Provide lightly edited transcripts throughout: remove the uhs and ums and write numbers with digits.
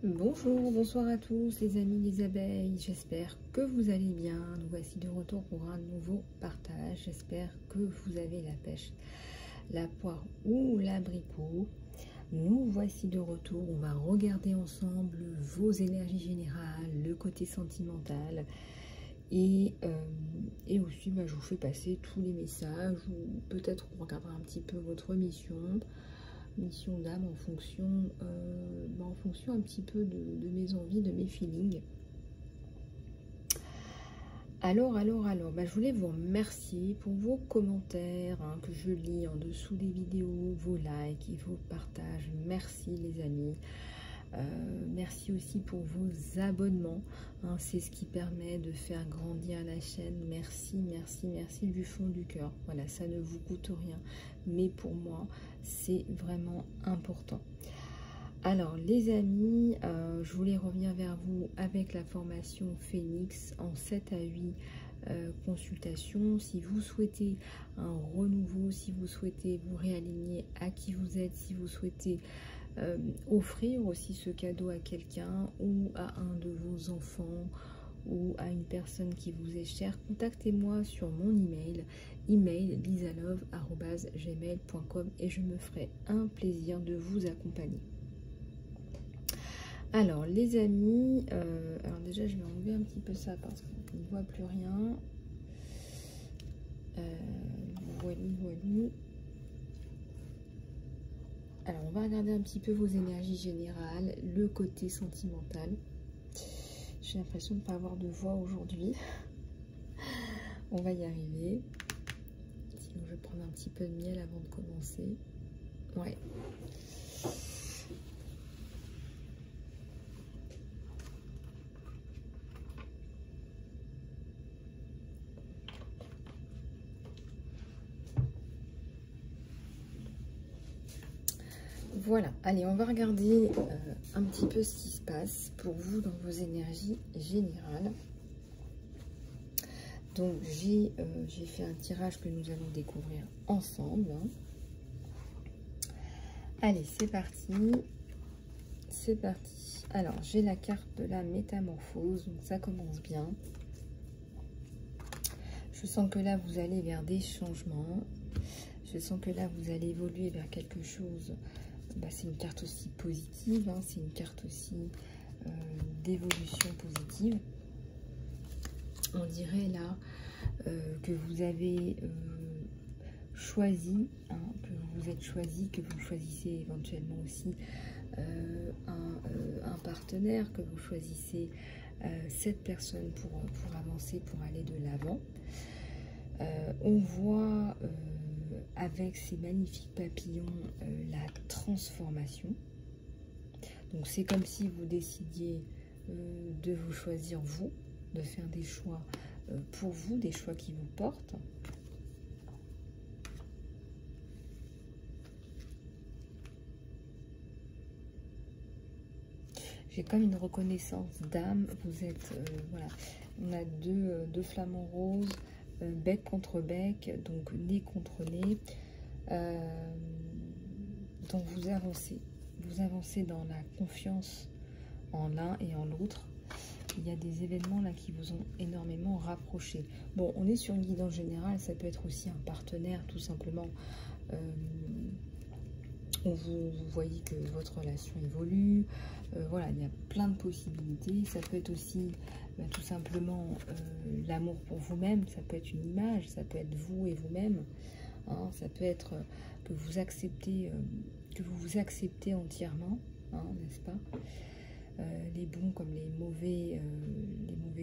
Bonjour, bonsoir à tous les amis des abeilles, j'espère que vous allez bien. Nous voici de retour pour un nouveau partage. J'espère que vous avez la pêche, la poire ou l'abricot. Nous voici de retour, on va regarder ensemble vos énergies générales, le côté sentimental et aussi je vous fais passer tous les messages ou peut-être on regardera un petit peu votre mission d'âme en fonction un petit peu de mes envies, de mes feelings. Alors, je voulais vous remercier pour vos commentaires que je lis en dessous des vidéos, vos likes et vos partages. Merci les amis. Merci aussi pour vos abonnements. C'est ce qui permet de faire grandir la chaîne. Merci du fond du cœur. Voilà, ça ne vous coûte rien. Mais pour moi, c'est vraiment important. Alors les amis, je voulais revenir vers vous avec la formation Phoenix en 7 à 8 consultations. Si vous souhaitez un renouveau, si vous souhaitez vous réaligner à qui vous êtes, si vous souhaitez offrir aussi ce cadeau à quelqu'un ou à un de vos enfants ou à une personne qui vous est chère, contactez-moi sur mon email lisalove@gmail.com et je me ferai un plaisir de vous accompagner. Alors les amis, alors déjà je vais enlever un petit peu ça parce qu'on ne voit plus rien. Voilà. Alors on va regarder un petit peu vos énergies générales, le côté sentimental. J'ai l'impression de ne pas avoir de voix aujourd'hui. On va y arriver. Sinon je vais prendre un petit peu de miel avant de commencer. Ouais. Voilà, allez, on va regarder un petit peu ce qui se passe pour vous dans vos énergies générales. Donc, j'ai fait un tirage que nous allons découvrir ensemble. Allez, c'est parti. C'est parti. Alors, j'ai la carte de la métamorphose, donc ça commence bien. Je sens que là, vous allez vers des changements. Je sens que là, vous allez évoluer vers quelque chose. C'est une carte aussi positive, c'est une carte aussi d'évolution positive. On dirait là que vous avez choisi, que vous vous êtes choisi, que vous choisissez éventuellement aussi un partenaire, que vous choisissez cette personne pour avancer, pour aller de l'avant. On voit avec ces magnifiques papillons la transformation. Donc c'est comme si vous décidiez de vous choisir vous, de faire des choix pour vous, des choix qui vous portent. J'ai comme une reconnaissance d'âme. Vous êtes, voilà, on a deux flamants roses, bec contre bec, donc nez contre nez. Donc vous avancez dans la confiance en l'un et en l'autre. Il y a des événements là qui vous ont énormément rapproché. Bon, on est sur une guidance générale, ça peut être aussi un partenaire tout simplement. Vous voyez que votre relation évolue. Voilà, il y a plein de possibilités. Ça peut être aussi tout simplement l'amour pour vous-même. Ça peut être une image, ça peut être vous et vous-même. Ça peut être que vous vous acceptez entièrement, n'est-ce pas? Les bons comme les mauvais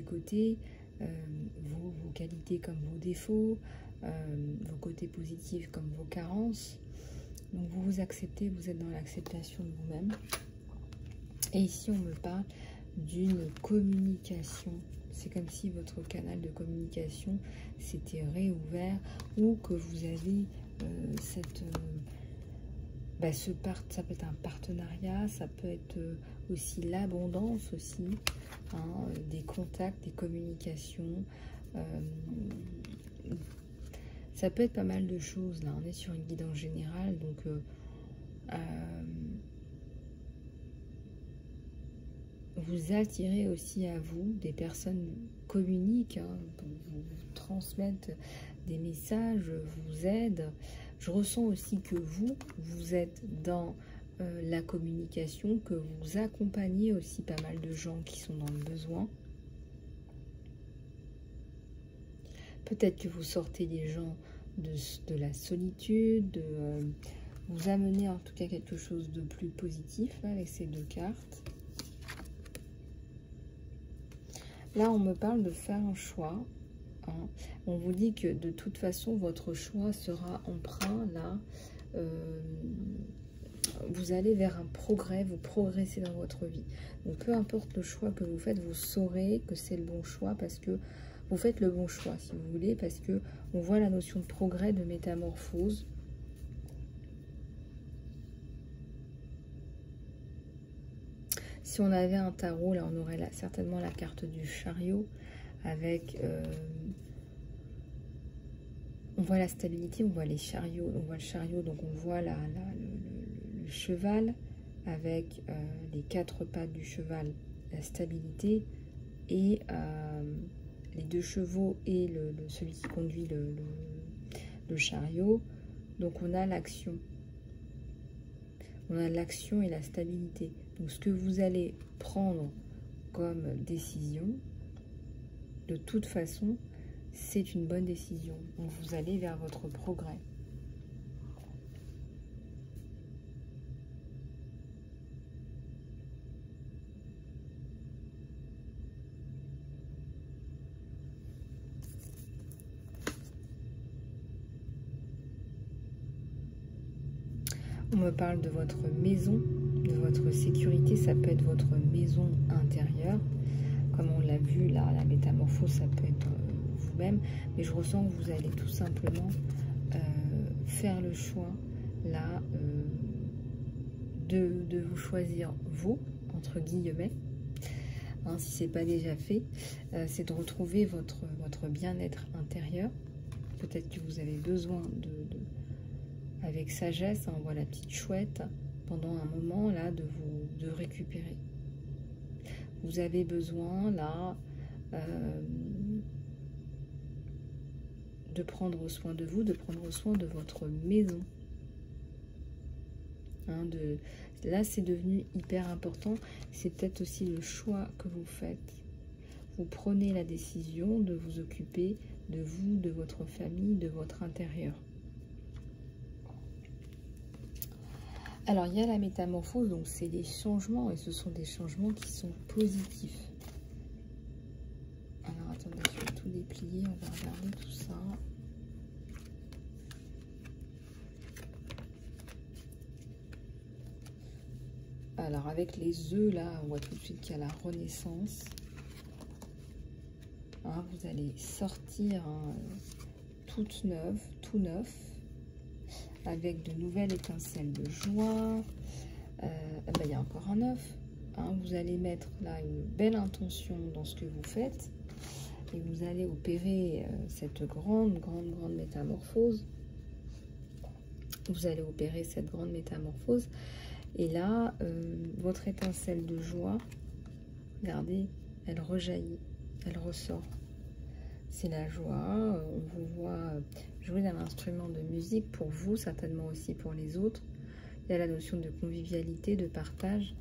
côtés, vos qualités comme vos défauts, vos côtés positifs comme vos carences. Donc vous vous acceptez, vous êtes dans l'acceptation de vous-même. Et ici on me parle d'une communication. C'est comme si votre canal de communication s'était réouvert ou que vous avez ça peut être un partenariat, ça peut être aussi l'abondance aussi, des contacts, des communications. Ça peut être pas mal de choses là. On est sur une guidance générale, donc vous attirez aussi à vous des personnes communiques, hein, vous transmettent des messages, vous aident. Je ressens aussi que vous êtes dans la communication, que vous accompagnez aussi pas mal de gens qui sont dans le besoin. Peut-être que vous sortez des gens de la solitude, vous amenez en tout cas quelque chose de plus positif là, avec ces deux cartes. Là, on me parle de faire un choix. Hein. On vous dit que de toute façon, votre choix sera empreint là. Vous allez vers un progrès, vous progressez dans votre vie. Donc, peu importe le choix que vous faites, vous saurez que c'est le bon choix parce que vous faites le bon choix, si vous voulez, parce que on voit la notion de progrès, de métamorphose. Si on avait un tarot, là, on aurait là, certainement la carte du chariot avec... on voit la stabilité, on voit les chariots, on voit le chariot, donc on voit le cheval avec les quatre pattes du cheval, la stabilité, et les deux chevaux et celui qui conduit le chariot. Donc on a l'action. On a l'action et la stabilité. Donc ce que vous allez prendre comme décision, de toute façon, c'est une bonne décision. Donc vous allez vers votre progrès. On me parle de votre maison, de votre sécurité. Ça peut être votre maison intérieure. Comme on l'a vu, là, la métamorphose, ça peut être vous-même. Mais je ressens que vous allez tout simplement faire le choix, là, de vous choisir vous, entre guillemets. Hein, si ce n'est pas déjà fait, c'est de retrouver votre bien-être intérieur. Peut-être que vous avez besoin avec sagesse, hein, on voit la petite chouette, pendant un moment là de récupérer. Vous avez besoin là de prendre soin de vous, de prendre soin de votre maison. Hein, là c'est devenu hyper important, c'est peut-être aussi le choix que vous faites. Vous prenez la décision de vous occuper de vous, de votre famille, de votre intérieur. Alors, il y a la métamorphose, donc c'est des changements, et ce sont des changements qui sont positifs. Alors, attendez, je vais tout déplier, on va regarder tout ça. Alors, avec les œufs, là, on voit tout de suite qu'il y a la renaissance. Hein, vous allez sortir hein, toute neuve, tout neuf, avec de nouvelles étincelles de joie. Ben, il y a encore un œuf. Hein, vous allez mettre là une belle intention dans ce que vous faites et vous allez opérer cette grande métamorphose. Vous allez opérer cette grande métamorphose et là, votre étincelle de joie, regardez, elle rejaillit, elle ressort. C'est la joie, on vous voit jouer d'un instrument de musique pour vous, certainement aussi pour les autres. Il y a la notion de convivialité, de partage.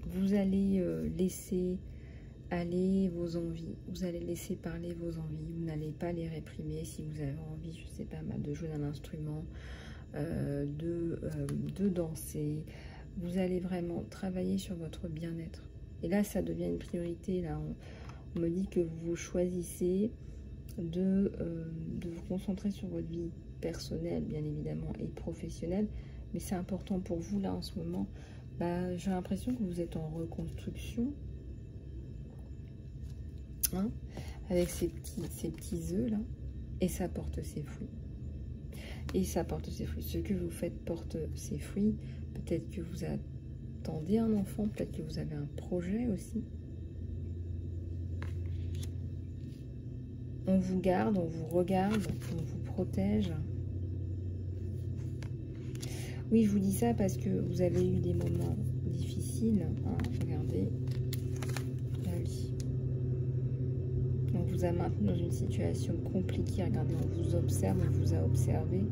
Vous allez laisser aller vos envies, vous allez laisser parler vos envies, vous n'allez pas les réprimer. Si vous avez envie, je sais pas, de jouer d'un instrument, de danser, vous allez vraiment travailler sur votre bien-être. Et là, ça devient une priorité. Là, on me dit que vous choisissez de vous concentrer sur votre vie personnelle, bien évidemment, et professionnelle. Mais c'est important pour vous, là, en ce moment. Bah, j'ai l'impression que vous êtes en reconstruction. Hein, avec ces petits œufs, là. Et ça porte ses fruits. Et ça porte ses fruits. Ce que vous faites porte ses fruits. Peut-être que vous attendez un enfant, peut-être que vous avez un projet aussi. On vous garde, on vous regarde, on vous protège. Oui, je vous dis ça parce que vous avez eu des moments difficiles. Hein, regardez. Là, oui. On vous a maintenu dans une situation compliquée. Regardez, on vous observe, on vous a observé.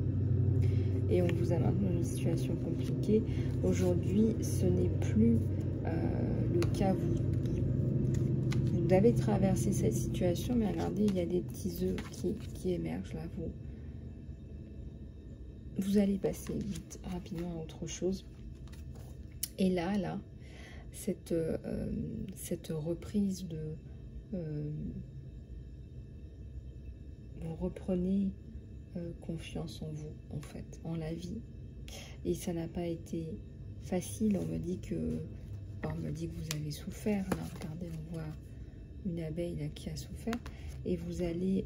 Et on vous a maintenu dans une situation compliquée. Aujourd'hui, ce n'est plus le cas. Vous avez traversé cette situation, mais regardez, il y a des petits œufs qui émergent là. Vous allez passer vite, rapidement à autre chose. Et là, cette reprise de... vous reprenez confiance en vous, en fait, en la vie. Et ça n'a pas été facile. On me dit que vous avez souffert. Là, regardez, on voit une abeille là, qui a souffert. Et vous allez...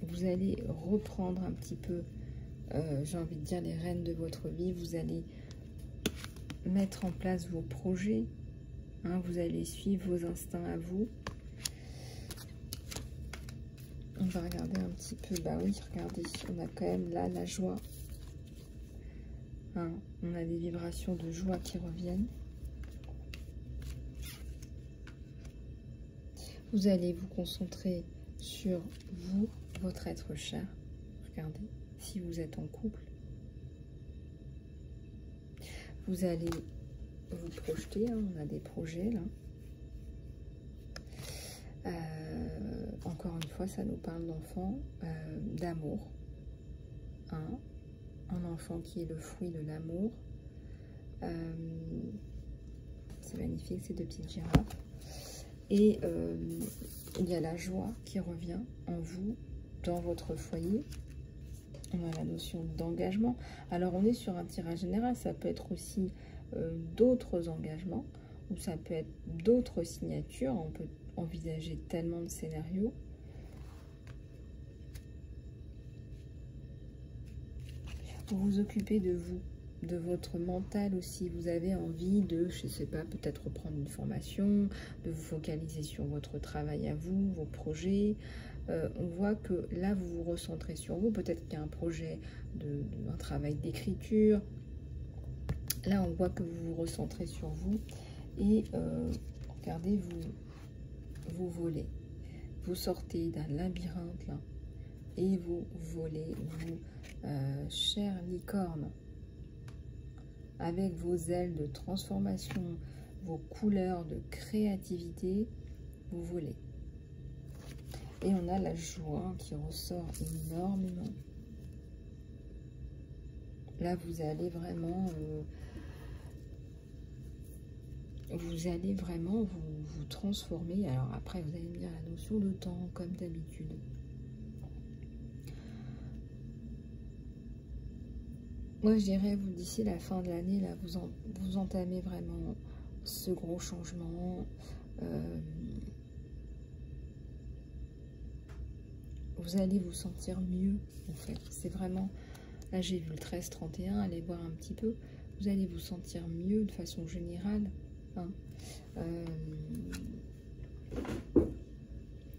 vous allez reprendre un petit peu, j'ai envie de dire, les rênes de votre vie. Vous allez mettre en place vos projets. Hein, vous allez suivre vos instincts à vous. On va regarder un petit peu. Bah oui, regardez, on a quand même là la joie. Hein, on a des vibrations de joie qui reviennent. Vous allez vous concentrer sur vous, votre être cher. Regardez, si vous êtes en couple, vous allez vous projeter. Hein, on a des projets là. Encore une fois, ça nous parle d'enfant, d'amour. Hein, un enfant qui est le fruit de l'amour. C'est magnifique, ces deux petites girafes. Et il y a la joie qui revient en vous, dans votre foyer. On a la notion d'engagement. Alors, on est sur un tirage général. Ça peut être aussi d'autres engagements, ou ça peut être d'autres signatures. On peut envisager tellement de scénarios. Vous vous occupez de vous, de votre mental aussi. Vous avez envie de, je ne sais pas, peut-être reprendre une formation, de vous focaliser sur votre travail à vous, vos projets. On voit que là, vous vous recentrez sur vous. Peut-être qu'il y a un projet, un travail d'écriture. Là, on voit que vous vous recentrez sur vous. Et regardez, vous volez. Vous sortez d'un labyrinthe, là. Et vous volez, vous, chère licorne, avec vos ailes de transformation, vos couleurs de créativité, vous volez. Et on a la joie qui ressort énormément. Là, vous allez vraiment... vous transformer. Alors après, vous allez me dire la notion de temps, comme d'habitude. Moi, je dirais, vous, d'ici la fin de l'année, là, vous entamez vraiment ce gros changement. Vous allez vous sentir mieux, en fait. C'est vraiment... Là, j'ai vu le 13-31, allez voir un petit peu. Vous allez vous sentir mieux de façon générale. Hein.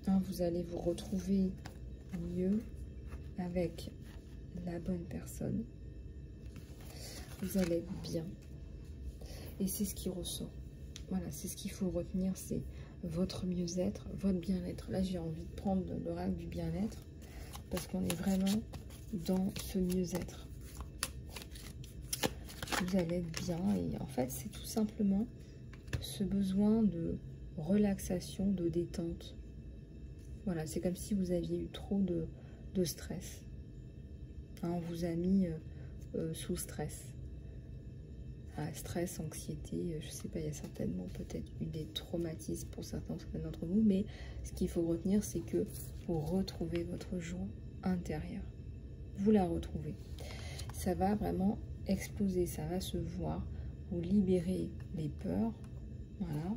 Vous allez vous retrouver mieux avec la bonne personne. Vous allez être bien. Et c'est ce qui ressort. Voilà, c'est ce qu'il faut retenir, c'est votre mieux-être, votre bien-être. Là, j'ai envie de prendre l'oracle du bien-être parce qu'on est vraiment dans ce mieux-être. Vous allez être bien et en fait, c'est tout simplement ce besoin de relaxation, de détente. Voilà, c'est comme si vous aviez eu trop de stress. Hein, on vous a mis sous stress. Ah, stress, anxiété, je sais pas, il y a certainement peut-être eu des traumatismes pour certains d'entre vous, mais ce qu'il faut retenir, c'est que vous retrouvez votre joie intérieure. Vous la retrouvez. Ça va vraiment exploser, ça va se voir. Vous libérez les peurs. Voilà,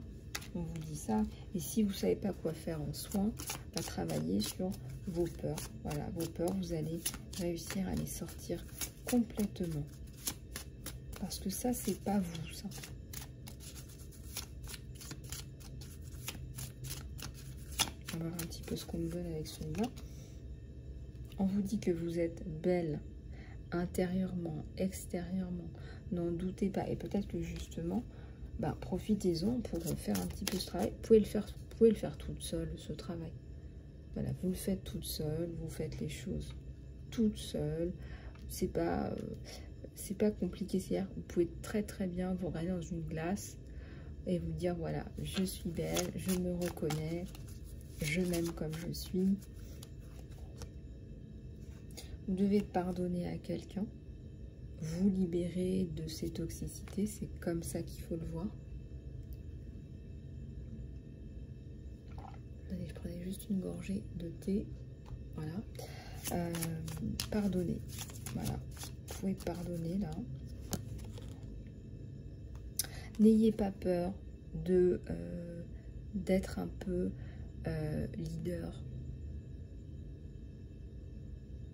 on vous dit ça. Et si vous ne savez pas quoi faire en soins, bah, travaillez sur vos peurs. Voilà, vos peurs, vous allez réussir à les sortir complètement. Parce que ça, c'est pas vous, ça. On va voir un petit peu ce qu'on me donne avec celui-là. On vous dit que vous êtes belle intérieurement, extérieurement. N'en doutez pas. Et peut-être que justement, profitez-en pour faire un petit peu ce travail. Vous pouvez le faire toute seule, ce travail. Voilà, vous le faites toute seule, vous faites les choses toute seule. C'est pas compliqué. C'est-à-dire, vous pouvez très très bien vous regarder dans une glace et vous dire, voilà, je suis belle, je me reconnais, je m'aime comme je suis. Vous devez pardonner à quelqu'un, vous libérer de ces toxicités, c'est comme ça qu'il faut le voir. Allez, je prenais juste une gorgée de thé, voilà. Pardonner, voilà, vous pouvez pardonner là. N'ayez pas peur d'être un peu leader.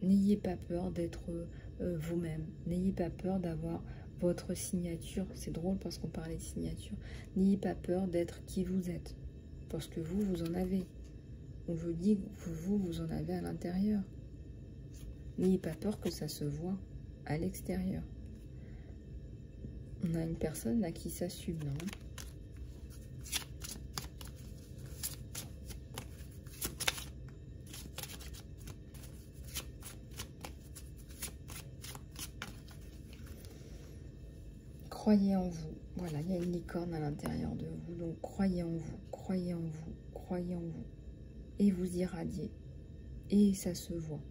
N'ayez pas peur d'être vous-même. N'ayez pas peur d'avoir votre signature. C'est drôle parce qu'on parlait de signature. N'ayez pas peur d'être qui vous êtes. Parce que vous en avez. On vous dit que vous en avez à l'intérieur. N'ayez pas peur que ça se voit à l'extérieur. On a une personne là qui s'assume, non ? Croyez en vous. Voilà, il y a une licorne à l'intérieur de vous. Donc, croyez en vous, croyez en vous, croyez en vous. Et vous irradiez. Et ça se voit.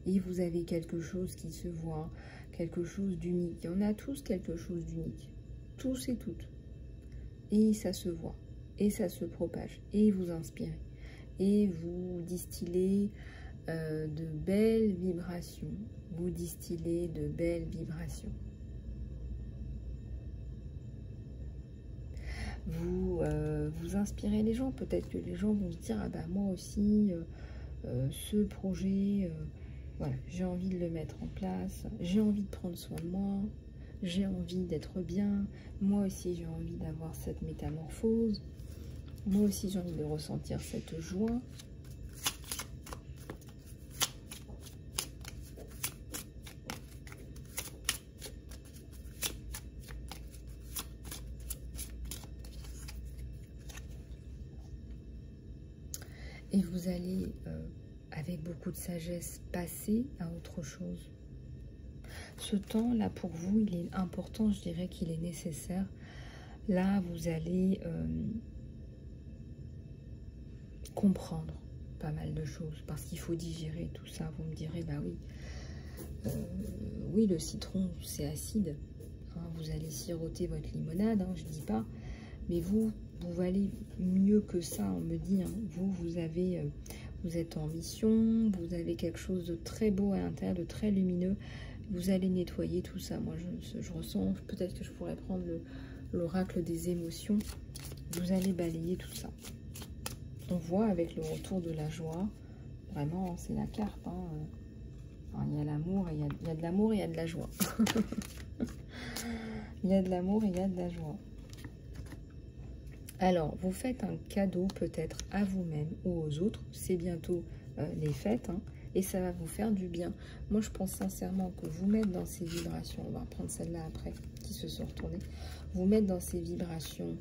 Et vous avez quelque chose qui se voit, quelque chose d'unique. Il y en a tous quelque chose d'unique. Tous et toutes. Et ça se voit. Et ça se propage. Et vous inspirez. Et vous distillez de belles vibrations. Vous distillez de belles vibrations. Vous inspirez les gens. Peut-être que les gens vont se dire, ah bah moi aussi, ce projet, voilà, j'ai envie de le mettre en place, j'ai envie de prendre soin de moi, j'ai envie d'être bien, moi aussi j'ai envie d'avoir cette métamorphose, moi aussi j'ai envie de ressentir cette joie. Et vous allez, avec beaucoup de sagesse, passer à autre chose. Ce temps-là, pour vous, il est important, je dirais qu'il est nécessaire. Là, vous allez comprendre pas mal de choses, parce qu'il faut digérer tout ça. Vous me direz, bah oui, oui, le citron, c'est acide. Hein, vous allez siroter votre limonade, hein, je dis pas. Mais vous valez mieux que ça, on me dit. Hein. Vous êtes en mission, vous avez quelque chose de très beau à l'intérieur, de très lumineux. Vous allez nettoyer tout ça. Moi, je ressens, peut-être que je pourrais prendre l'oracle des émotions. Vous allez balayer tout ça. On voit avec le retour de la joie, vraiment, c'est la carte. Hein. Alors, il y a l'amour, il y a de l'amour et il y a de la joie. Il y a de l'amour et il y a de la joie. Alors, vous faites un cadeau peut-être à vous-même ou aux autres. C'est bientôt les fêtes, hein, et ça va vous faire du bien. Moi, je pense sincèrement que vous mettre dans ces vibrations, on va prendre celle-là après, qui se sont retournées, vous mettre dans ces vibrations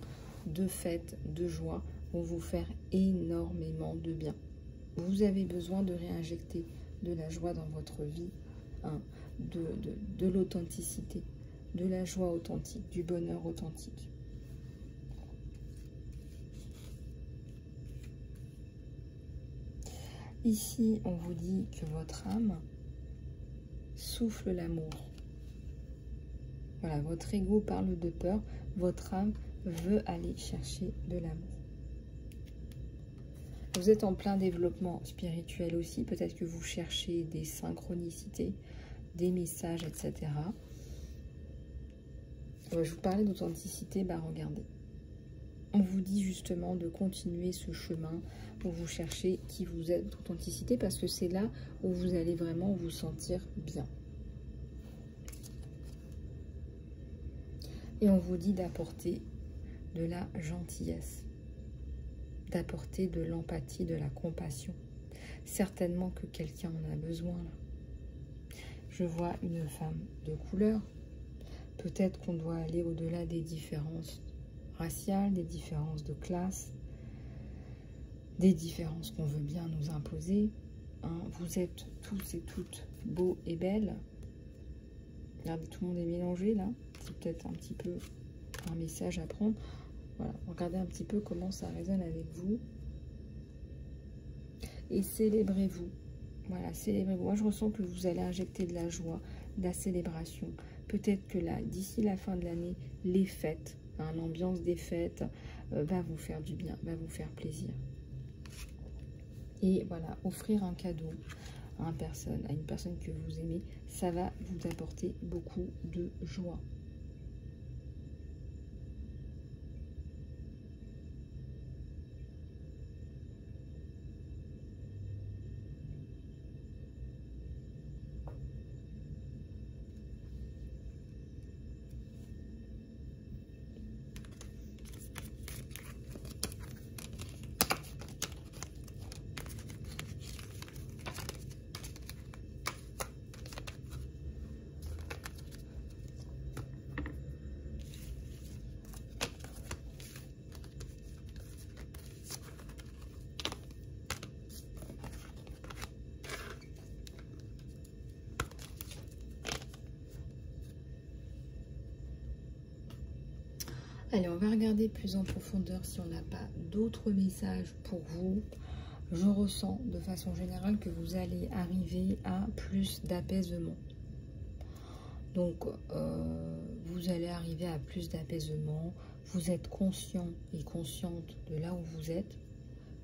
de fête, de joie, vont vous faire énormément de bien. Vous avez besoin de réinjecter de la joie dans votre vie, hein, de l'authenticité, de la joie authentique, du bonheur authentique. Ici, on vous dit que votre âme souffle l'amour. Voilà, votre ego parle de peur, votre âme veut aller chercher de l'amour. Vous êtes en plein développement spirituel aussi, peut-être que vous cherchez des synchronicités, des messages, etc. Je vous parlais d'authenticité, bah regardez. On vous dit justement de continuer ce chemin où vous cherchez qui vous êtes, d'authenticité, parce que c'est là où vous allez vraiment vous sentir bien. Et on vous dit d'apporter de la gentillesse, d'apporter de l'empathie, de la compassion. certainement que quelqu'un en a besoin là. Je vois une femme de couleur. Peut-être qu'on doit aller au-delà des différences raciales, des différences de classe, des différences qu'on veut bien nous imposer. Hein. Vous êtes tous et toutes beaux et belles. Regardez, tout le monde est mélangé là. C'est peut-être un petit peu un message à prendre. Voilà, regardez un petit peu comment ça résonne avec vous. Et célébrez-vous. Voilà, célébrez-vous. Moi, je ressens que vous allez injecter de la joie, de la célébration. Peut-être que là, d'ici la fin de l'année, les fêtes, hein, l'ambiance des fêtes va vous faire du bien, va vous faire plaisir. Et voilà, offrir un cadeau à une personne que vous aimez, ça va vous apporter beaucoup de joie. Allez, on va regarder plus en profondeur si on n'a pas d'autres messages pour vous. Je ressens de façon générale que vous allez arriver à plus d'apaisement. Donc, vous allez arriver à plus d'apaisement. Vous êtes conscient et consciente de là où vous êtes.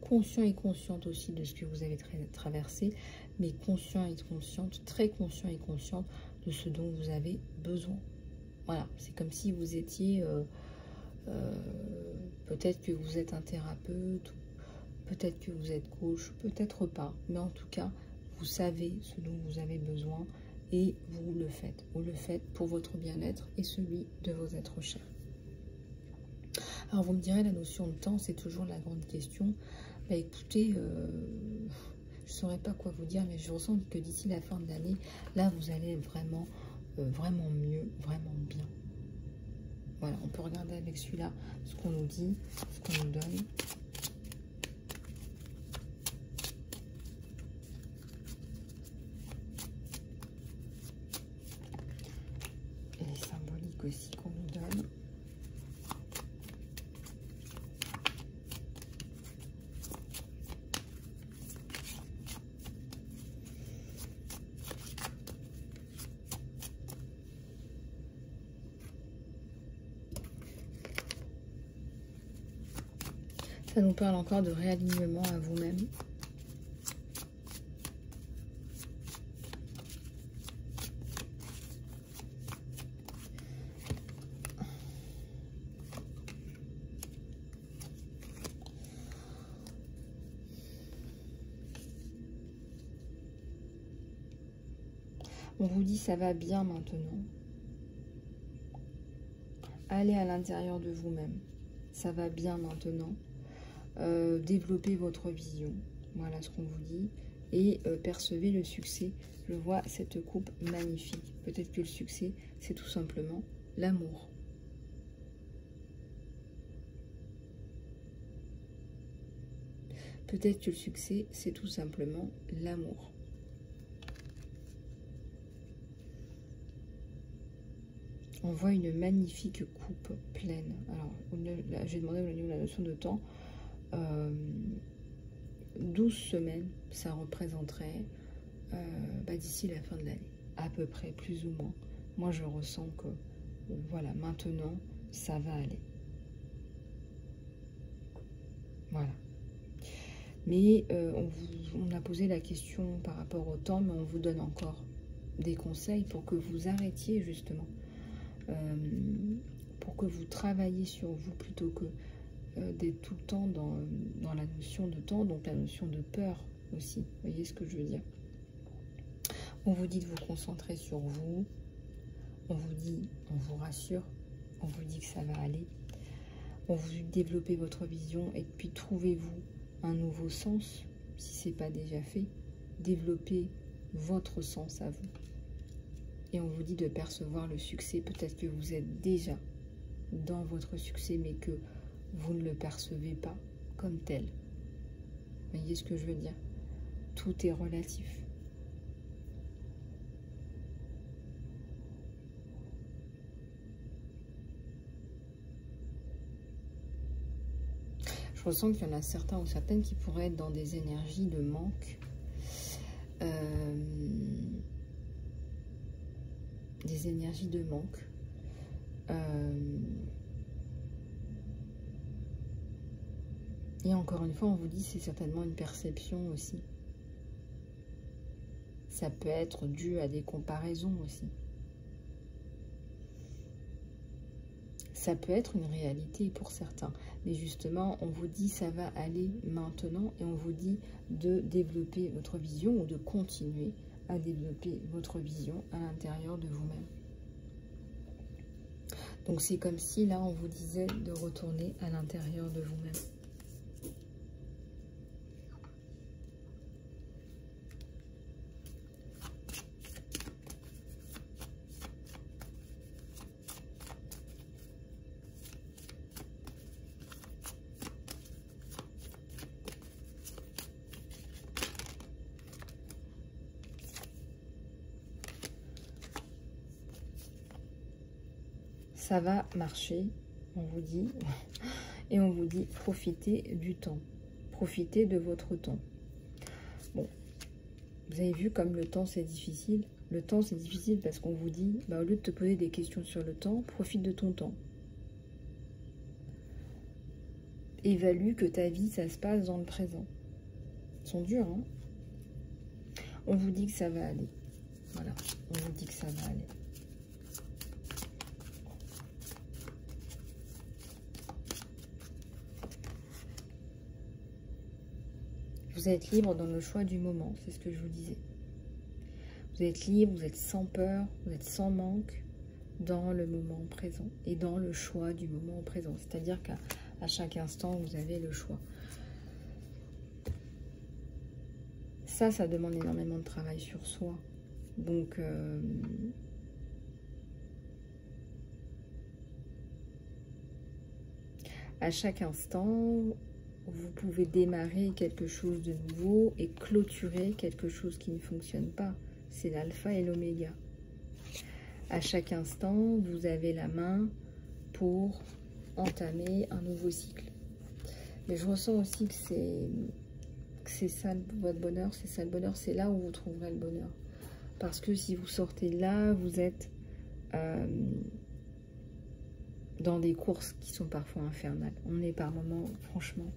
Conscient et consciente aussi de ce que vous avez traversé. Mais conscient et consciente, très conscient et consciente de ce dont vous avez besoin. Voilà, c'est comme si vous étiez... peut-être que vous êtes un thérapeute, peut-être que vous êtes coach, peut-être pas, mais en tout cas, vous savez ce dont vous avez besoin et vous le faites. Vous le faites pour votre bien-être et celui de vos êtres chers. Alors vous me direz, la notion de temps, c'est toujours la grande question. Bah écoutez, je ne saurais pas quoi vous dire, mais je ressens que d'ici la fin de l'année, là, vous allez vraiment, vraiment mieux, vraiment bien. Voilà, on peut regarder avec celui-là ce qu'on nous dit, ce qu'on nous donne. Et les symboliques aussi qu'on nous donne. Ça nous parle encore de réalignement à vous-même. On vous dit ça va bien maintenant. Allez à l'intérieur de vous-même. Ça va bien maintenant. Développez votre vision, voilà ce qu'on vous dit, et percevez le succès. Je vois cette coupe magnifique. Peut-être que le succès, c'est tout simplement l'amour. Peut-être que le succès, c'est tout simplement l'amour. On voit une magnifique coupe pleine. Alors, j'ai demandé au niveau de la notion de temps. 12 semaines, ça représenterait d'ici la fin de l'année, à peu près, plus ou moins. Moi, je ressens que, voilà, maintenant, ça va aller. Voilà. Mais on a posé la question par rapport au temps, mais on vous donne encore des conseils pour que vous arrêtiez, justement. Pour que vous travailliez sur vous plutôt que d'être tout le temps dans la notion de temps, donc la notion de peur aussi. Vous voyez ce que je veux dire? On vous dit de vous concentrer sur vous, on vous dit, on vous rassure, on vous dit que ça va aller, on vous dit de développer votre vision et puis trouvez-vous un nouveau sens, si ce n'est pas déjà fait, développez votre sens à vous. Et on vous dit de percevoir le succès. Peut-être que vous êtes déjà dans votre succès, mais que vous ne le percevez pas comme tel. Vous voyez ce que je veux dire? Tout est relatif. Je ressens qu'il y en a certains ou certaines qui pourraient être dans des énergies de manque. Des énergies de manque. Et encore une fois, on vous dit c'est certainement une perception aussi. Ça peut être dû à des comparaisons aussi. Ça peut être une réalité pour certains. Mais justement, on vous dit ça va aller maintenant et on vous dit de développer votre vision ou de continuer à développer votre vision à l'intérieur de vous-même. Donc c'est comme si là, on vous disait de retourner à l'intérieur de vous-même. Ça va marcher, on vous dit, et on vous dit profitez du temps, profitez de votre temps. Bon, vous avez vu comme le temps c'est difficile. Le temps c'est difficile parce qu'on vous dit, bah, au lieu de te poser des questions sur le temps, profite de ton temps. Évalue que ta vie ça se passe dans le présent. Ils sont durs, hein? On vous dit que ça va aller. Voilà, on vous dit que ça va aller. Vous êtes libre dans le choix du moment, c'est ce que je vous disais. Vous êtes libre, vous êtes sans peur, vous êtes sans manque dans le moment présent et dans le choix du moment présent. C'est-à-dire qu'à chaque instant, vous avez le choix. Ça demande énormément de travail sur soi. Donc, à chaque instant, vous pouvez démarrer quelque chose de nouveau et clôturer quelque chose qui ne fonctionne pas. C'est l'alpha et l'oméga. À chaque instant, vous avez la main pour entamer un nouveau cycle. Mais je ressens aussi que c'est ça votre bonheur, c'est ça le bonheur, c'est là où vous trouverez le bonheur. Parce que si vous sortez là, vous êtes dans des courses qui sont parfois infernales. On est par moments, franchement,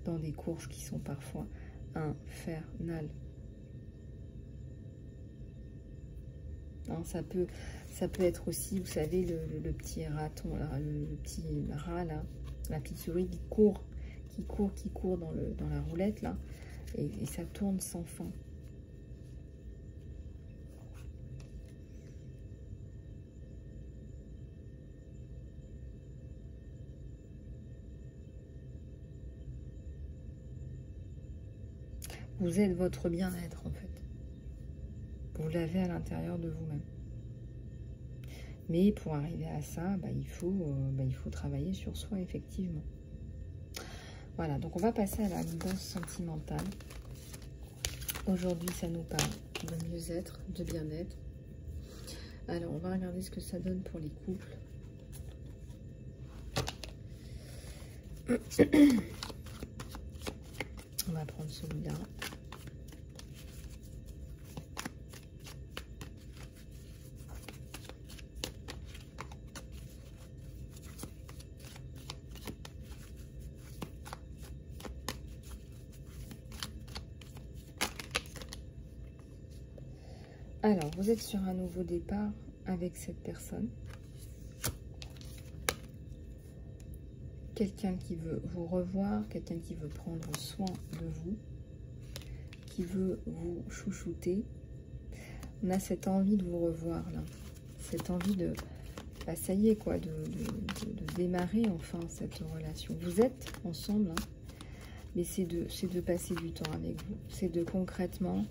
dans des courses qui sont parfois infernales. Hein, ça peut être aussi, vous savez, le petit raton, là, le petit rat, là, la petite souris qui court dans la roulette, là, et ça tourne sans fin. Vous êtes votre bien-être, en fait. Vous l'avez à l'intérieur de vous-même. Mais pour arriver à ça, bah, il faut travailler sur soi, effectivement. Voilà, donc on va passer à la guidance sentimentale. Aujourd'hui, ça nous parle de mieux-être, de bien-être. Alors, on va regarder ce que ça donne pour les couples. On va prendre celui-là. Alors, vous êtes sur un nouveau départ avec cette personne. Quelqu'un qui veut vous revoir, quelqu'un qui veut prendre soin de vous, qui veut vous chouchouter. On a cette envie de vous revoir, là. Cette envie de... Bah, ça y est, quoi, de démarrer, enfin, cette relation. Vous êtes ensemble, hein, mais c'est de passer du temps avec vous. C'est de concrètement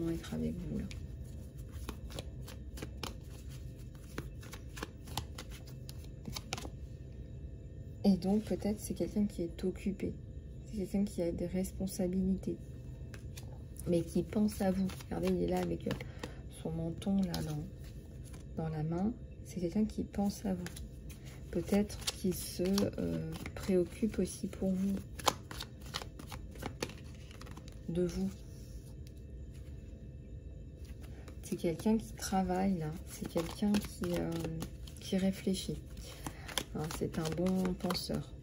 être avec vous là. Et donc peut-être c'est quelqu'un qui est occupé, c'est quelqu'un qui a des responsabilités, mais qui pense à vous. Regardez, il est là avec son menton là dans la main. C'est quelqu'un qui pense à vous. Peut-être qu'il se préoccupe aussi pour vous, de vous. C'est quelqu'un qui travaille là. C'est quelqu'un qui réfléchit. Hein, c'est un bon penseur.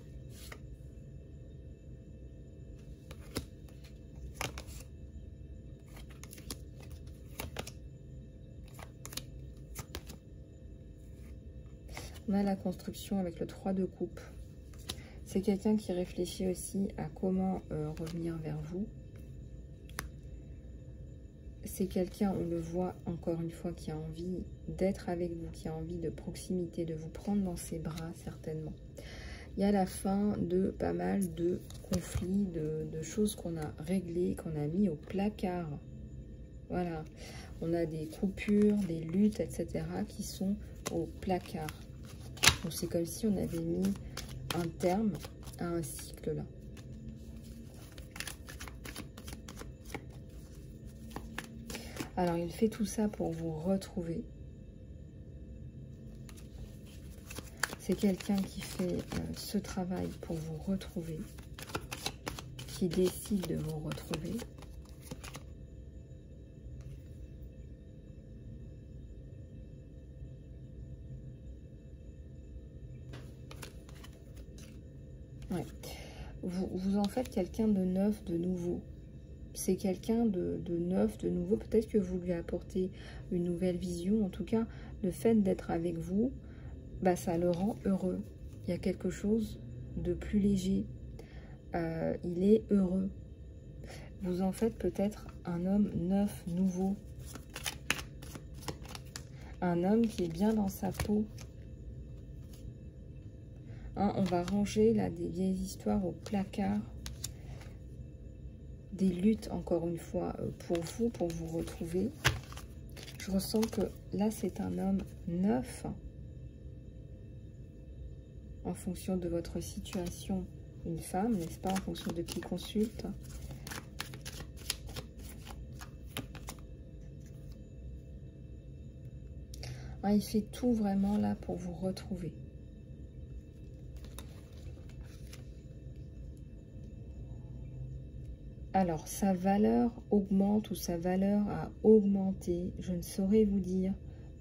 On a la construction avec le 3 de coupe. C'est quelqu'un qui réfléchit aussi à comment revenir vers vous. C'est quelqu'un, on le voit encore une fois, qui a envie d'être avec vous, qui a envie de proximité, de vous prendre dans ses bras certainement. Il y a la fin de pas mal de conflits, de choses qu'on a réglées, qu'on a mis au placard. Voilà, on a des coupures, des luttes, etc. qui sont au placard. Donc c'est comme si on avait mis un terme à un cycle là. Alors il fait tout ça pour vous retrouver. C'est quelqu'un qui fait ce travail pour vous retrouver, qui décide de vous retrouver. Ouais. Vous en faites quelqu'un de neuf, de nouveau. C'est quelqu'un de neuf, de nouveau. Peut-être que vous lui apportez une nouvelle vision. En tout cas, le fait d'être avec vous, bah, ça le rend heureux. Il y a quelque chose de plus léger. Il est heureux. Vous en faites peut-être un homme neuf, nouveau. Un homme qui est bien dans sa peau. Hein, on va ranger là des vieilles histoires au placard. Des luttes, encore une fois, pour vous retrouver. Je ressens que là, c'est un homme neuf. En fonction de votre situation, une femme, n'est-ce pas? En fonction de qui consulte. Hein, il fait tout vraiment là pour vous retrouver. Alors, sa valeur augmente ou sa valeur a augmenté, je ne saurais vous dire,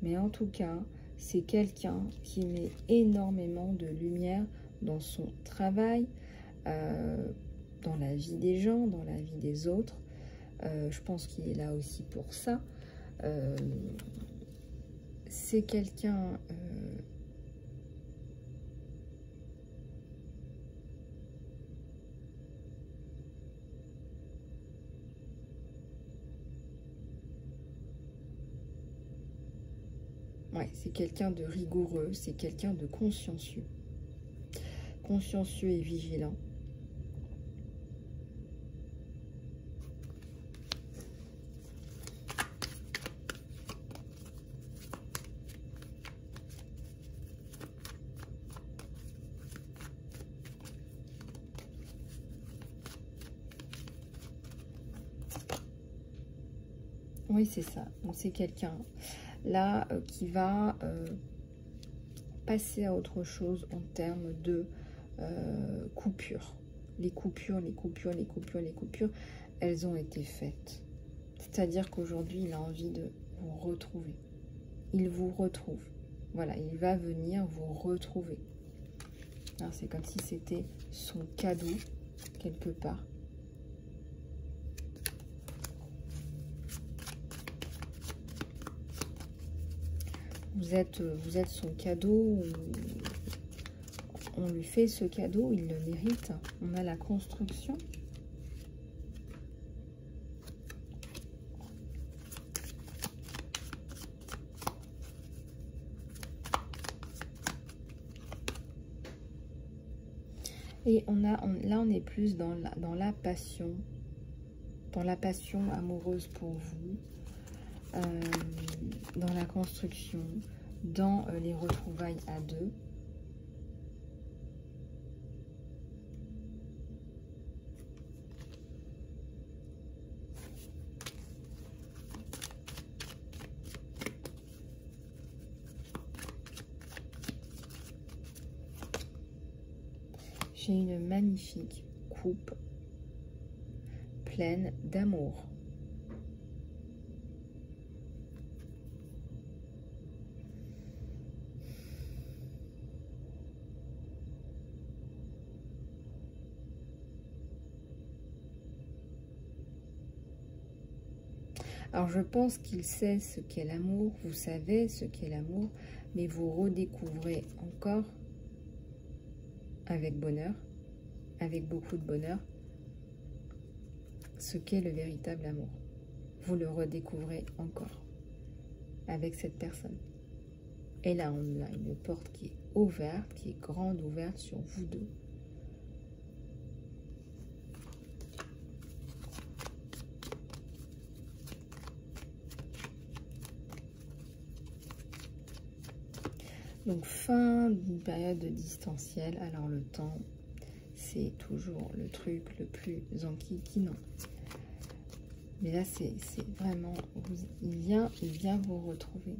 mais en tout cas, c'est quelqu'un qui met énormément de lumière dans son travail, dans la vie des gens, dans la vie des autres. Je pense qu'il est là aussi pour ça. C'est quelqu'un... Ouais, c'est quelqu'un de rigoureux, c'est quelqu'un de consciencieux. Consciencieux et vigilant. Oui, c'est ça. Donc, c'est quelqu'un là qui va passer à autre chose en termes de coupures. Les coupures, elles ont été faites. C'est-à-dire qu'aujourd'hui, il a envie de vous retrouver. Il vous retrouve. Voilà, il va venir vous retrouver. C'est comme si c'était son cadeau, quelque part. Vous êtes son cadeau, on lui fait ce cadeau, il le mérite. On a la construction. Et là, on est plus dans la passion. Dans la passion amoureuse pour vous. Dans la construction. Dans les retrouvailles à deux. J'ai une magnifique coupe pleine d'amour. Alors je pense qu'il sait ce qu'est l'amour, vous savez ce qu'est l'amour, mais vous redécouvrez encore avec bonheur, avec beaucoup de bonheur, ce qu'est le véritable amour. Vous le redécouvrez encore avec cette personne. Et là, on a une porte qui est ouverte, qui est grande, ouverte sur vous deux. Donc, fin d'une période de distanciel. Alors, le temps, c'est toujours le truc le plus enquiquinant. Mais là, c'est vraiment... il vient vous retrouver.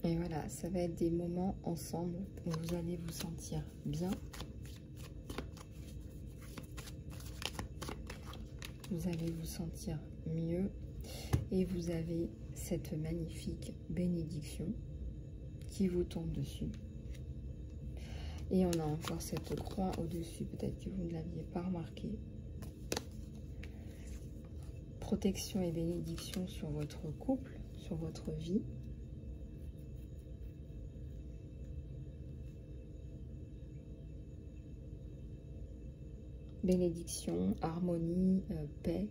Et voilà, ça va être des moments ensemble où vous allez vous sentir bien. Vous allez vous sentir mieux. Et vous avez cette magnifique bénédiction qui vous tombe dessus. Et on a encore cette croix au-dessus. Peut-être que vous ne l'aviez pas remarqué. Protection et bénédiction sur votre couple, sur votre vie. Bénédiction, harmonie, paix.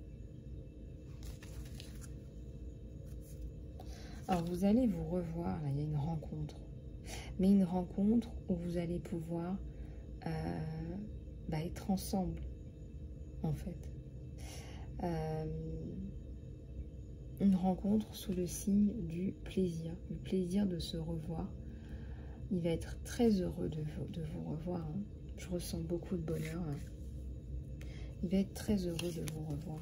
Alors vous allez vous revoir, là il y a une rencontre. Mais une rencontre où vous allez pouvoir être ensemble, en fait. Une rencontre sous le signe du plaisir de se revoir. Il va être très heureux de vous revoir. Hein. Je ressens beaucoup de bonheur. Hein. Il va être très heureux de vous revoir.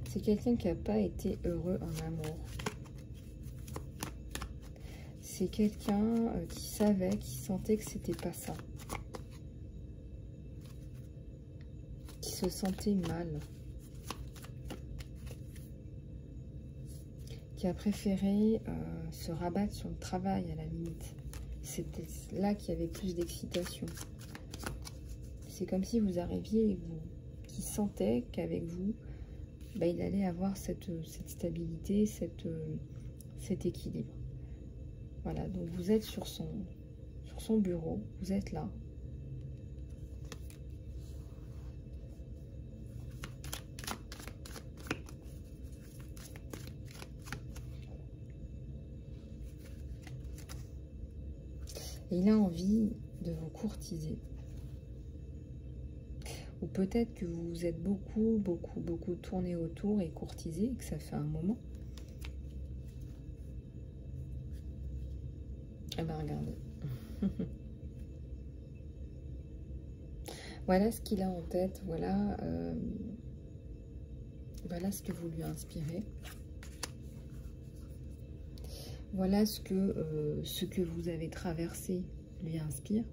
C'est quelqu'un qui n'a pas été heureux en amour. C'est quelqu'un qui savait, qui sentait que c'était pas ça. Qui se sentait mal. Qui a préféré se rabattre sur le travail à la limite. C'était là qu'il y avait plus d'excitation. C'est comme si vous arriviez et qui sentait qu'avec vous, il allait avoir cette stabilité, cet équilibre. Voilà, donc vous êtes sur son bureau, vous êtes là. Et il a envie de vous courtiser. Ou peut-être que vous vous êtes beaucoup tourné autour et courtisé, et que ça fait un moment. Eh bien, regardez. Voilà ce qu'il a en tête. Voilà, voilà ce que vous lui inspirez. Voilà ce que vous avez traversé lui inspire.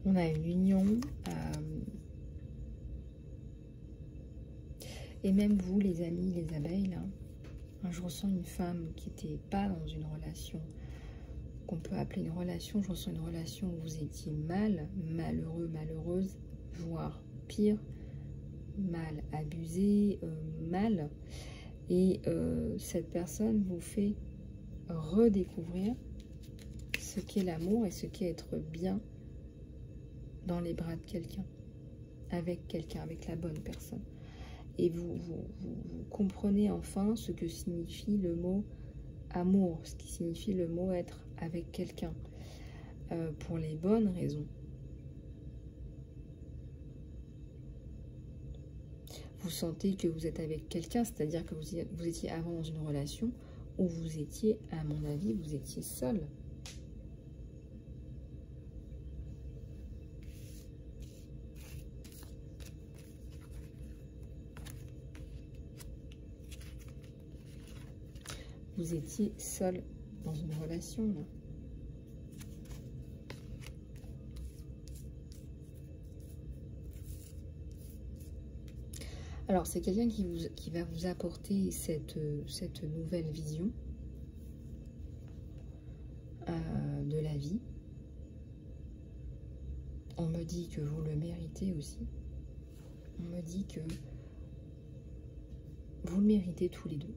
On a une union. Et même vous, les amis, les abeilles, là, je ressens une femme qui n'était pas dans une relation qu'on peut appeler une relation. Je ressens une relation où vous étiez mal, malheureux, malheureuse, voire pire, mal abusé, mal. Et cette personne vous fait redécouvrir ce qu'est l'amour et ce qu'est être bien dans les bras de quelqu'un, avec la bonne personne. Et vous comprenez enfin ce que signifie le mot amour, ce qui signifie le mot être avec quelqu'un, pour les bonnes raisons. Vous sentez que vous êtes avec quelqu'un, c'est-à-dire que vous étiez avant dans une relation où vous étiez, à mon avis, vous étiez seul. Vous étiez seul dans une relation, là. Alors, c'est quelqu'un qui va vous apporter cette nouvelle vision de la vie. On me dit que vous le méritez aussi. On me dit que vous le méritez tous les deux.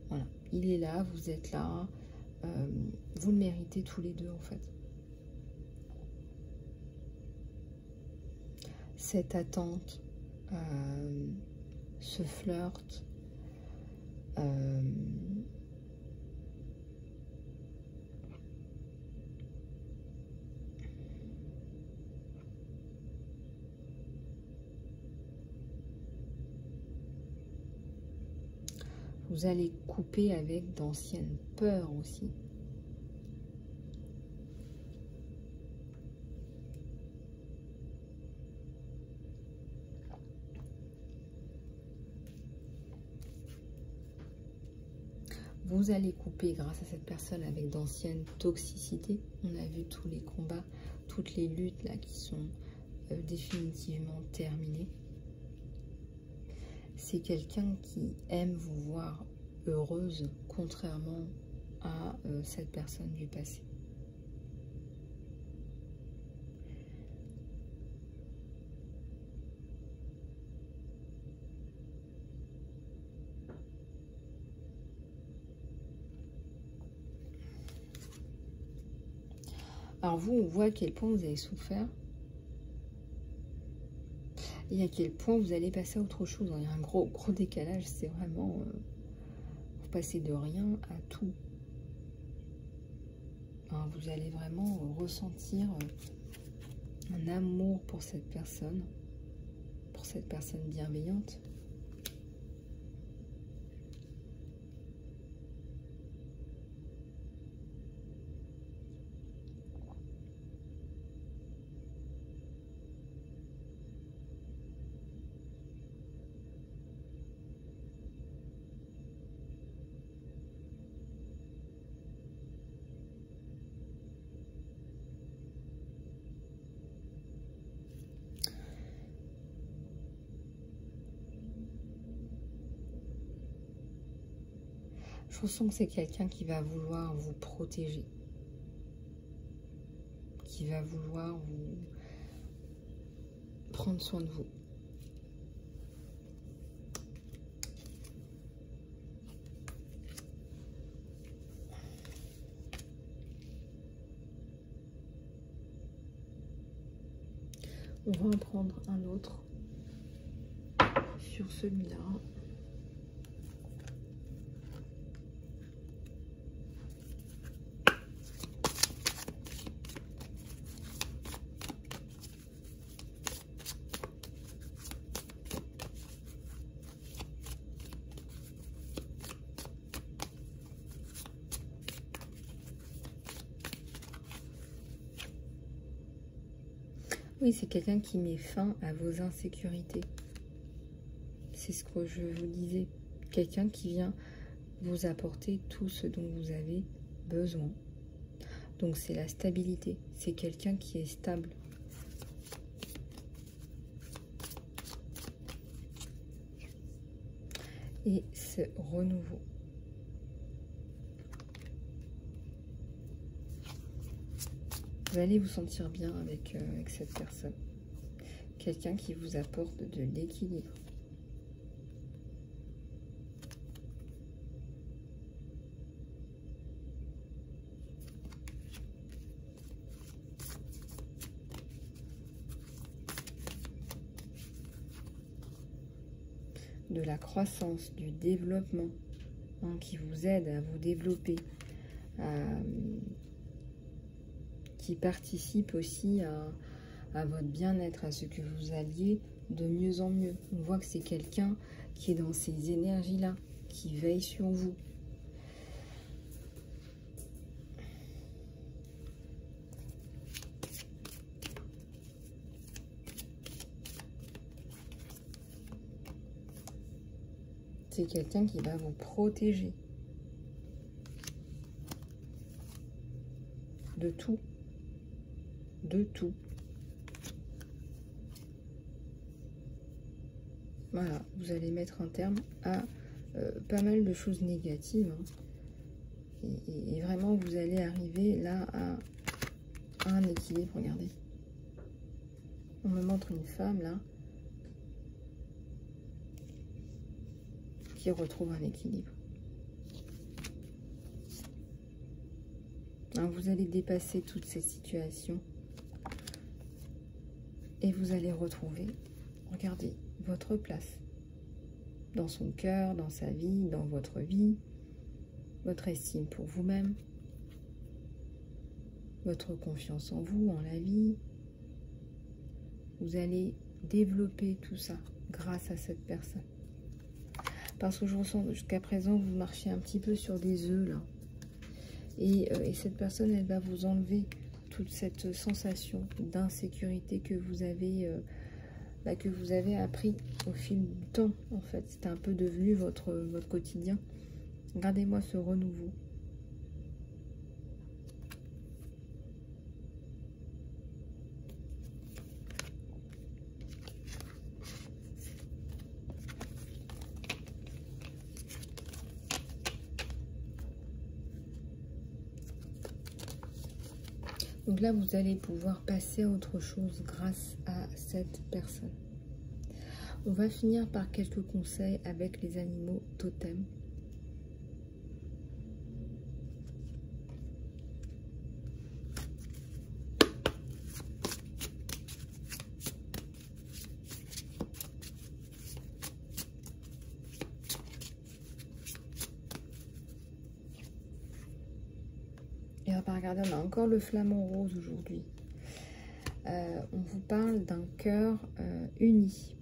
Voilà. Il est là, vous êtes là. Vous le méritez tous les deux, en fait. Cette attente, ce flirt, vous allez couper avec d'anciennes peurs aussi. Vous allez couper grâce à cette personne avec d'anciennes toxicités. On a vu tous les combats, toutes les luttes là qui sont définitivement terminées. C'est quelqu'un qui aime vous voir heureuse, contrairement à cette personne du passé. Alors vous, on voit à quel point vous avez souffert et à quel point vous allez passer à autre chose. Il y a un gros décalage, c'est vraiment... vous passez de rien à tout. Enfin, vous allez vraiment ressentir un amour pour cette personne bienveillante. Je ressens que c'est quelqu'un qui va vouloir vous protéger, qui va vouloir vous prendre soin de vous. On va en prendre un autre sur celui-là. Oui, c'est quelqu'un qui met fin à vos insécurités. C'est ce que je vous disais. Quelqu'un qui vient vous apporter tout ce dont vous avez besoin. Donc c'est la stabilité. C'est quelqu'un qui est stable. Et ce renouveau. Vous allez vous sentir bien avec cette personne. Quelqu'un qui vous apporte de l'équilibre. De la croissance, du développement, hein, qui vous aide à vous développer, qui participe aussi à votre bien-être, à ce que vous alliez de mieux en mieux. On voit que c'est quelqu'un qui est dans ces énergies-là, qui veille sur vous. C'est quelqu'un qui va vous protéger de tout. De tout. Voilà, vous allez mettre un terme à pas mal de choses négatives. Hein. Et vraiment, vous allez arriver là à un équilibre. Regardez. On me montre une femme là qui retrouve un équilibre. Alors, vous allez dépasser toutes ces situations et vous allez retrouver, regardez, votre place dans son cœur, dans sa vie, dans votre vie, votre estime pour vous-même, votre confiance en vous, en la vie. Vous allez développer tout ça grâce à cette personne. Parce que je ressens jusqu'à présent, vous marchez un petit peu sur des œufs là. Et cette personne, elle va vous enlever toute cette sensation d'insécurité que vous avez appris au fil du temps, en fait. C'est un peu devenu votre quotidien. Regardez-moi ce renouveau. Donc là, vous allez pouvoir passer à autre chose grâce à cette personne. On va finir par quelques conseils avec les animaux totems. Et on va regarder, on a encore le flamant rose aujourd'hui. On vous parle d'un cœur uni.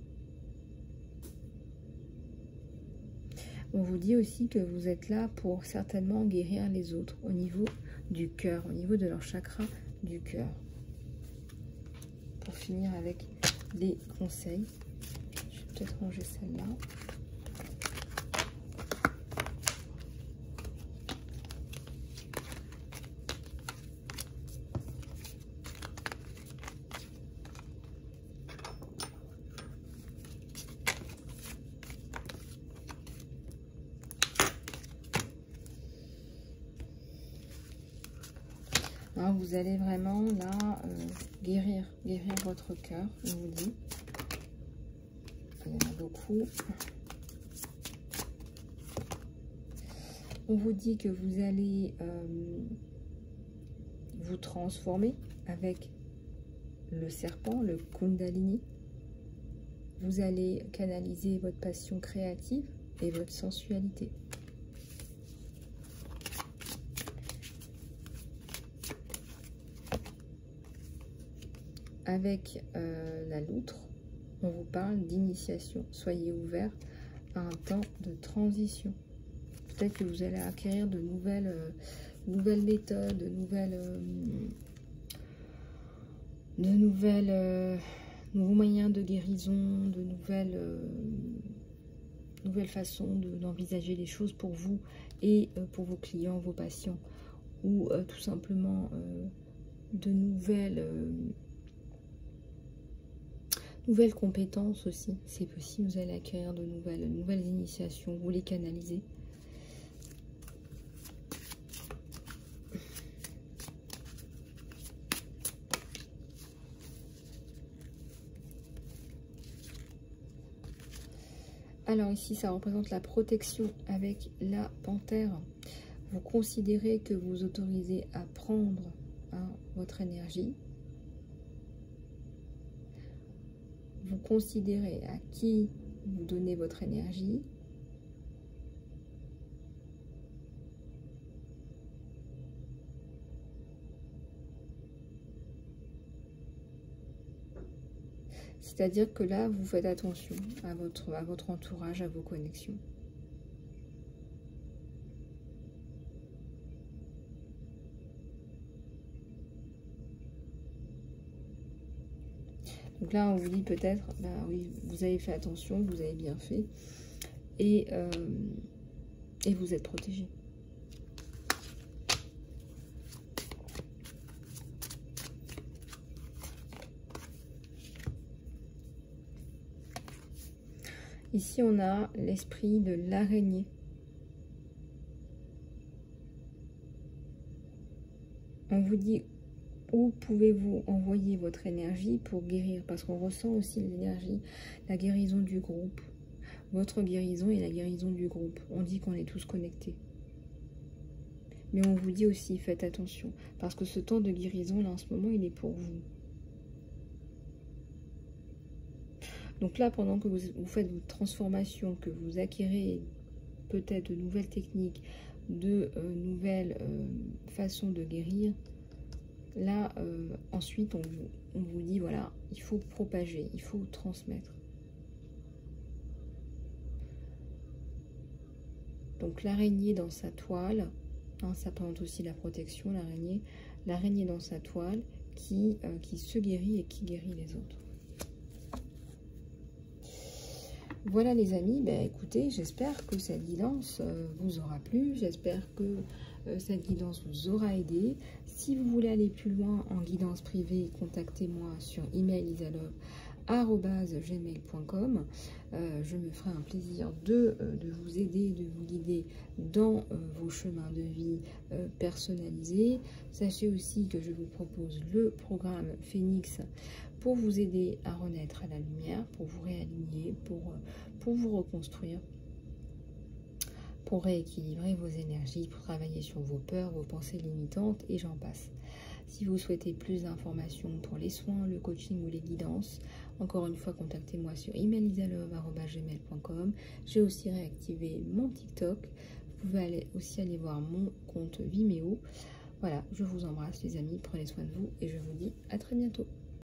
On vous dit aussi que vous êtes là pour certainement guérir les autres au niveau du cœur, au niveau de leur chakra du cœur. Pour finir avec les conseils, je vais peut-être ranger celle-là. Alors, vous allez vraiment là guérir votre cœur, on vous dit. Il y en a beaucoup. On vous dit que vous allez vous transformer avec le serpent, le Kundalini. Vous allez canaliser votre passion créative et votre sensualité. Avec la loutre, on vous parle d'initiation. Soyez ouverts à un temps de transition. Peut-être que vous allez acquérir de nouvelles méthodes, de nouveaux moyens de guérison, de nouvelles façons d'envisager les choses pour vous et pour vos clients, vos patients, ou tout simplement de nouvelles compétences aussi. C'est possible, vous allez acquérir de nouvelles initiations, vous les canalisez. Alors ici, ça représente la protection avec la panthère. Vous considérez que vous autorisez à prendre votre énergie. Vous considérez à qui vous donnez votre énergie. C'est-à-dire que là, vous faites attention à votre entourage, à vos connexions. Donc là, on vous dit peut-être, bah oui, vous avez fait attention, vous avez bien fait, et vous êtes protégé. Ici, on a l'esprit de l'araignée. On vous dit où pouvez-vous envoyer votre énergie pour guérir, parce qu'on ressent aussi l'énergie, la guérison du groupe. Votre guérison et la guérison du groupe. On dit qu'on est tous connectés. Mais on vous dit aussi, faites attention, parce que ce temps de guérison, là, en ce moment, il est pour vous. Donc là, pendant que vous faites votre transformation, que vous acquérez peut-être de nouvelles techniques, de nouvelles façons de guérir, là, ensuite, on vous dit, voilà, il faut propager, il faut transmettre. Donc l'araignée dans sa toile, ça représente aussi la protection, l'araignée dans sa toile qui se guérit et qui guérit les autres. Voilà les amis, ben, écoutez, j'espère que cette guidance vous aura plu, j'espère que cette guidance vous aura aidé. Si vous voulez aller plus loin en guidance privée, contactez-moi sur email@gmail.com. Je me ferai un plaisir de vous aider, de vous guider dans vos chemins de vie personnalisés. Sachez aussi que je vous propose le programme Phoenix pour vous aider à renaître à la lumière, pour vous réaligner, pour vous reconstruire, pour rééquilibrer vos énergies, pour travailler sur vos peurs, vos pensées limitantes, et j'en passe. Si vous souhaitez plus d'informations pour les soins, le coaching ou les guidances, encore une fois, contactez-moi sur emailisalove@gmail.com. J'ai aussi réactivé mon TikTok. Vous pouvez aussi aller voir mon compte Vimeo. Voilà, je vous embrasse les amis, prenez soin de vous et je vous dis à très bientôt.